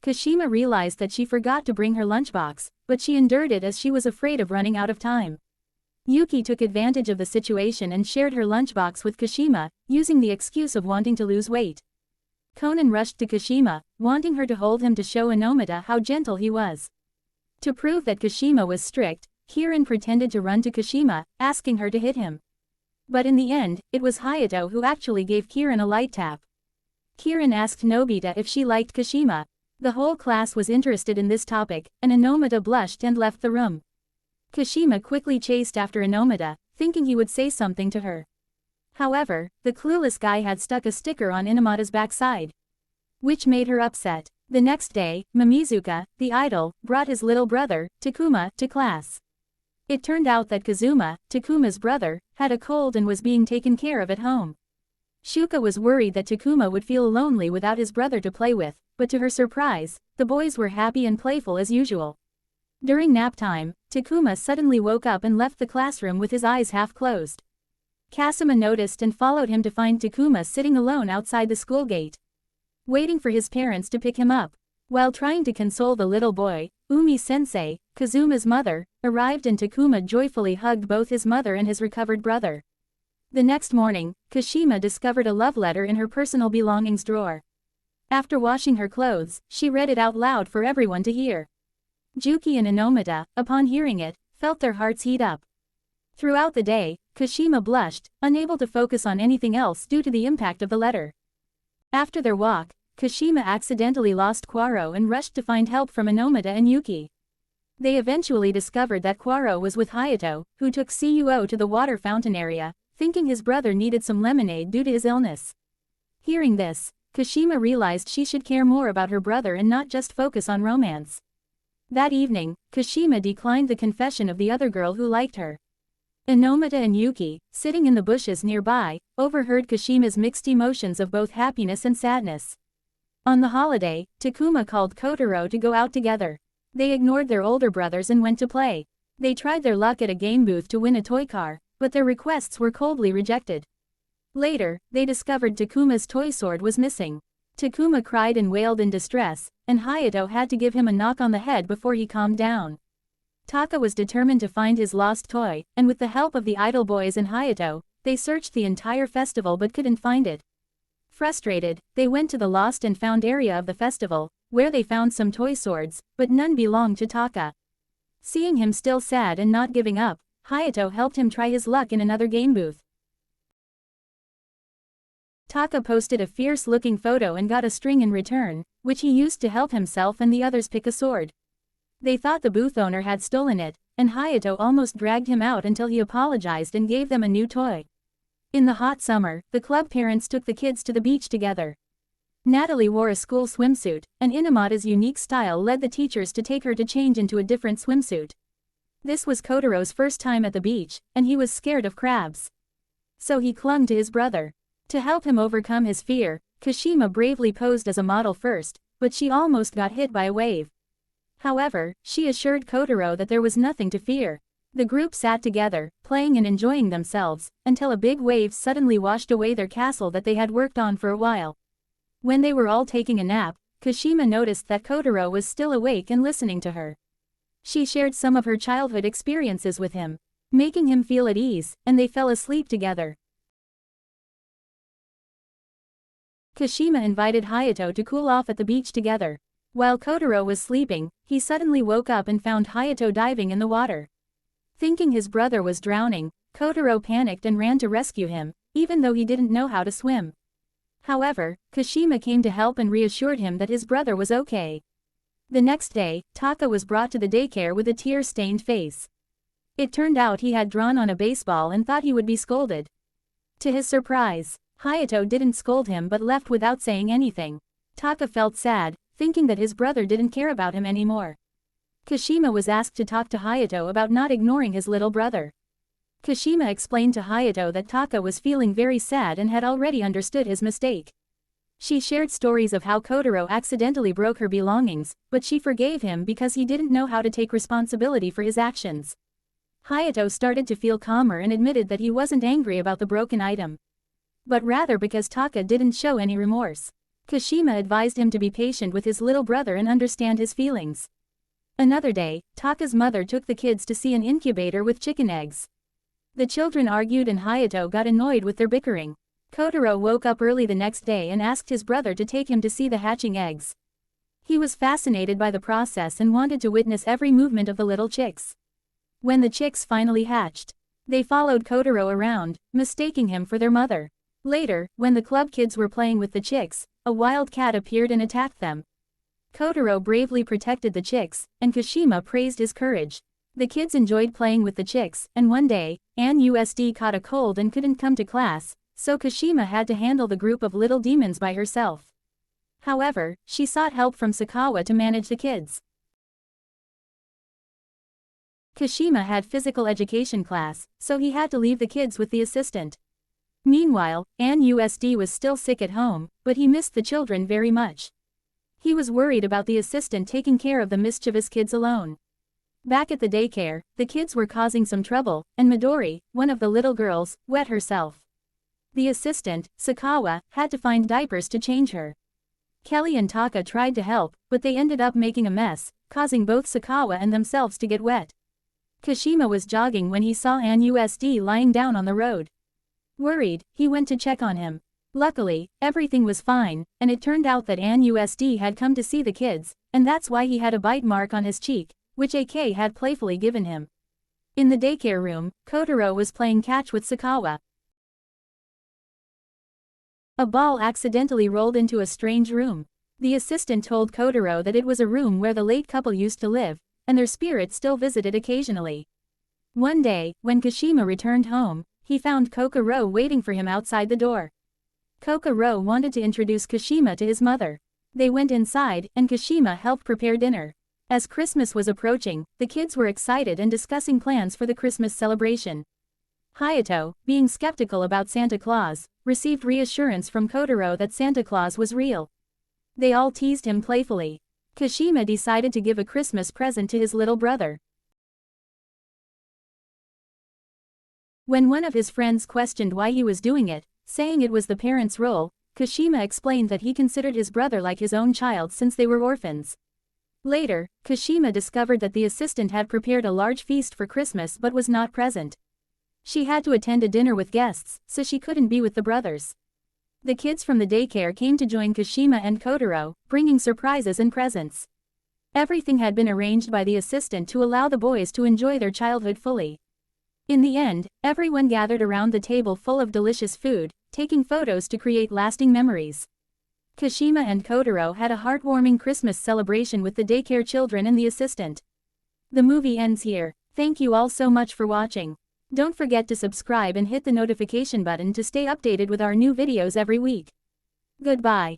Kashima realized that she forgot to bring her lunchbox, but she endured it as she was afraid of running out of time. Yuki took advantage of the situation and shared her lunchbox with Kashima, using the excuse of wanting to lose weight. Conan rushed to Kashima, wanting her to hold him to show Inomata how gentle he was. To prove that Kashima was strict, Kirin pretended to run to Kashima, asking her to hit him. But in the end, it was Hayato who actually gave Kirin a light tap. Kirin asked Nobita if she liked Kashima. The whole class was interested in this topic, and Inomata blushed and left the room. Kashima quickly chased after Inomata, thinking he would say something to her. However, the clueless guy had stuck a sticker on Inomata's backside, which made her upset. The next day, Mamizuka, the idol, brought his little brother, Takuma, to class. It turned out that Kazuma, Takuma's brother, had a cold and was being taken care of at home. Shuka was worried that Takuma would feel lonely without his brother to play with, but to her surprise, the boys were happy and playful as usual. During nap time, Takuma suddenly woke up and left the classroom with his eyes half closed. Kasuma noticed and followed him to find Takuma sitting alone outside the school gate, waiting for his parents to pick him up. While trying to console the little boy, Umi-sensei, Kazuma's mother, arrived and Takuma joyfully hugged both his mother and his recovered brother. The next morning, Kashima discovered a love letter in her personal belongings drawer. After washing her clothes, she read it out loud for everyone to hear. Juki and Inomata, upon hearing it, felt their hearts heat up. Throughout the day, Kashima blushed, unable to focus on anything else due to the impact of the letter. After their walk, Kashima accidentally lost Kwaro and rushed to find help from Inomata and Yuki. They eventually discovered that Kwaro was with Hayato, who took Cuo to the water fountain area, thinking his brother needed some lemonade due to his illness. Hearing this, Kashima realized she should care more about her brother and not just focus on romance. That evening, Kashima declined the confession of the other girl who liked her. Inomata and Yuki, sitting in the bushes nearby, overheard Kashima's mixed emotions of both happiness and sadness. On the holiday, Takuma called Kotaro to go out together. They ignored their older brothers and went to play. They tried their luck at a game booth to win a toy car, but their requests were coldly rejected. Later, they discovered Takuma's toy sword was missing. Takuma cried and wailed in distress, and Hayato had to give him a knock on the head before he calmed down. Taka was determined to find his lost toy, and with the help of the idol boys and Hayato, they searched the entire festival but couldn't find it. Frustrated, they went to the lost and found area of the festival, where they found some toy swords, but none belonged to Taka. Seeing him still sad and not giving up, Hayato helped him try his luck in another game booth. Taka posted a fierce-looking photo and got a string in return, which he used to help himself and the others pick a sword. They thought the booth owner had stolen it, and Hayato almost dragged him out until he apologized and gave them a new toy. In the hot summer, the club parents took the kids to the beach together. Natalie wore a school swimsuit, and Inomata's unique style led the teachers to take her to change into a different swimsuit. This was Kotaro's first time at the beach, and he was scared of crabs. So he clung to his brother. To help him overcome his fear, Kashima bravely posed as a model first, but she almost got hit by a wave. However, she assured Kotaro that there was nothing to fear. The group sat together, playing and enjoying themselves, until a big wave suddenly washed away their castle that they had worked on for a while. When they were all taking a nap, Kashima noticed that Kotaro was still awake and listening to her. She shared some of her childhood experiences with him, making him feel at ease, and they fell asleep together. Kashima invited Hayato to cool off at the beach together. While Kotaro was sleeping, he suddenly woke up and found Hayato diving in the water. Thinking his brother was drowning, Kotaro panicked and ran to rescue him, even though he didn't know how to swim. However, Kashima came to help and reassured him that his brother was okay. The next day, Taka was brought to the daycare with a tear-stained face. It turned out he had drawn on a baseball and thought he would be scolded. To his surprise, Hayato didn't scold him but left without saying anything. Taka felt sad, thinking that his brother didn't care about him anymore. Kashima was asked to talk to Hayato about not ignoring his little brother. Kashima explained to Hayato that Taka was feeling very sad and had already understood his mistake. She shared stories of how Kotaro accidentally broke her belongings, but she forgave him because he didn't know how to take responsibility for his actions. Hayato started to feel calmer and admitted that he wasn't angry about the broken item, but rather because Taka didn't show any remorse. Kashima advised him to be patient with his little brother and understand his feelings. Another day, Taka's mother took the kids to see an incubator with chicken eggs. The children argued and Hayato got annoyed with their bickering. Kotaro woke up early the next day and asked his brother to take him to see the hatching eggs. He was fascinated by the process and wanted to witness every movement of the little chicks. When the chicks finally hatched, they followed Kotaro around, mistaking him for their mother. Later, when the club kids were playing with the chicks, a wild cat appeared and attacked them. Kotaro bravely protected the chicks, and Kashima praised his courage. The kids enjoyed playing with the chicks, and one day, Ann caught a cold and couldn't come to class, so Kashima had to handle the group of little demons by herself. However, she sought help from Sakawa to manage the kids. Kashima had physical education class, so he had to leave the kids with the assistant. Meanwhile, Ann was still sick at home, but he missed the children very much. He was worried about the assistant taking care of the mischievous kids alone. Back at the daycare, the kids were causing some trouble, and Midori, one of the little girls, wet herself. The assistant, Sakawa, had to find diapers to change her. Kelly and Taka tried to help, but they ended up making a mess, causing both Sakawa and themselves to get wet. Kashima was jogging when he saw Ann lying down on the road. Worried, he went to check on him. Luckily, everything was fine, and it turned out that Ann had come to see the kids, and that's why he had a bite mark on his cheek, which AK had playfully given him. In the daycare room, Kotaro was playing catch with Sakawa. A ball accidentally rolled into a strange room. The assistant told Kotaro that it was a room where the late couple used to live, and their spirits still visited occasionally. One day, when Kashima returned home, he found Kokoro waiting for him outside the door. Kokoro wanted to introduce Kashima to his mother. They went inside, and Kashima helped prepare dinner. As Christmas was approaching, the kids were excited and discussing plans for the Christmas celebration. Hayato, being skeptical about Santa Claus, received reassurance from Kotaro that Santa Claus was real. They all teased him playfully. Kashima decided to give a Christmas present to his little brother. When one of his friends questioned why he was doing it, saying it was the parents' role, Kashima explained that he considered his brother like his own child since they were orphans. Later, Kashima discovered that the assistant had prepared a large feast for Christmas but was not present. She had to attend a dinner with guests, so she couldn't be with the brothers. The kids from the daycare came to join Kashima and Kotaro, bringing surprises and presents. Everything had been arranged by the assistant to allow the boys to enjoy their childhood fully. In the end, everyone gathered around the table full of delicious food, taking photos to create lasting memories. Kashima and Kotaro had a heartwarming Christmas celebration with the daycare children and the assistant. The movie ends here. Thank you all so much for watching. Don't forget to subscribe and hit the notification button to stay updated with our new videos every week. Goodbye.